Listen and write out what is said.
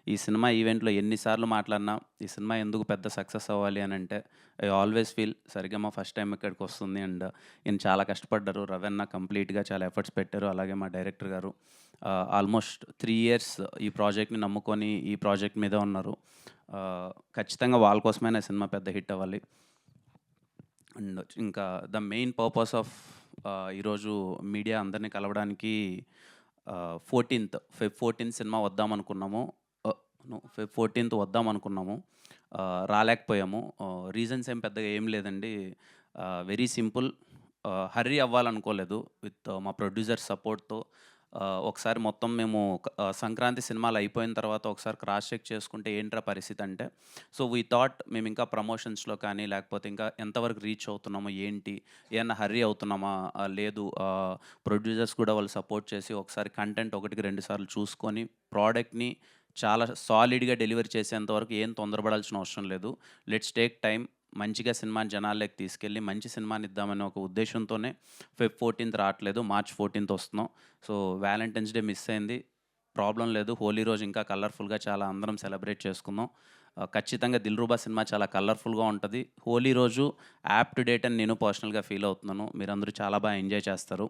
ఈ సినిమా ఈవెంట్‌లో ఎన్ని సార్లు మాట్లాడినా, ఈ సినిమా ఎందుకు పెద్ద సక్సెస్ అవ్వాలి అనంటే, I always feel Saregama first time ఇక్కడికొస్తుంది అండ్ ఈయన చాలా కష్టపడ్డారు. రవెన్న కంప్లీట్‌గా చాలా ఎఫర్ట్స్ పెట్టారు. అలాగే మా డైరెక్టర్ గారు ఆల్మోస్ట్ 3 ఇయర్స్ ఈ ప్రాజెక్ట్‌ని నమ్ముకొని ఈ ప్రాజెక్ట్ మీదే ఉన్నారు. ఖచ్చితంగా వాళ్ళ కోసమైనా సినిమా పెద్ద హిట్ అవ్వాలి. అండ్ ఇంకా ద మెయిన్ పర్పస్ ఆఫ్ ఈరోజు మీడియా అందరిని కలవడానికి 14థ్ సినిమా వద్దామనుకున్నాము. ఫెబ్ 14థ్ వద్దామనుకున్నాము. రాలేకపోయాము. రీజన్స్ ఏం పెద్దగా ఏం లేదండి. Very simple. హర్రీ అవ్వాలనుకోలేదు. విత్ మా ప్రొడ్యూసర్ సపోర్ట్‌తో ఒకసారి మొత్తం మేము సంక్రాంతి సినిమాలు అయిపోయిన తర్వాత ఒకసారి క్రాస్ చెక్ చేసుకుంటే ఏంట్రా పరిస్థితి అంటే, సో వి థాట్ మేము ఇంకా ప్రమోషన్స్‌లో కానీ, లేకపోతే ఇంకా ఎంతవరకు రీచ్ అవుతున్నామో ఏంటి? ఏమన్నా హర్రీ అవుతున్నామా? లేదు ప్రొడ్యూసర్స్ కూడా వాళ్ళు సపోర్ట్ చేసి ఒకసారి కంటెంట్ ఒకటికి 2 సార్లు చూసుకొని ప్రోడక్ట్‌ని చాలా సాలిడ్‌గా డెలివరీ చేసేంత వరకు ఏం తొందరపడాల్సిన అవసరం లేదు. Let's take time. మంచిగా సినిమాని జనాల్లోకి తీసుకెళ్ళి మంచి సినిమాని ఇద్దామనే ఒక ఉద్దేశ్యంతోనే ఫెబ్ 14థ్ రావట్లేదు. మార్చ్ 14థ్ వస్తున్నాం. సో వాలంటైన్స్ డే మిస్ అయింది. ప్రాబ్లమ్ లేదు. హోలీ రోజు ఇంకా కలర్‌ఫుల్‌గా చాలా అందరం సెలబ్రేట్ చేసుకుందాం. ఖచ్చితంగా 'దిల్‌రుబా' సినిమా చాలా కలర్‌ఫుల్‌గా ఉంటది. హోలీ రోజు యాప్ టు డేట్ అని నేను పర్సనల్‌గా ఫీల్ అవుతున్నాను. మీరందరూ చాలా ఎంజాయ్ చేస్తారు.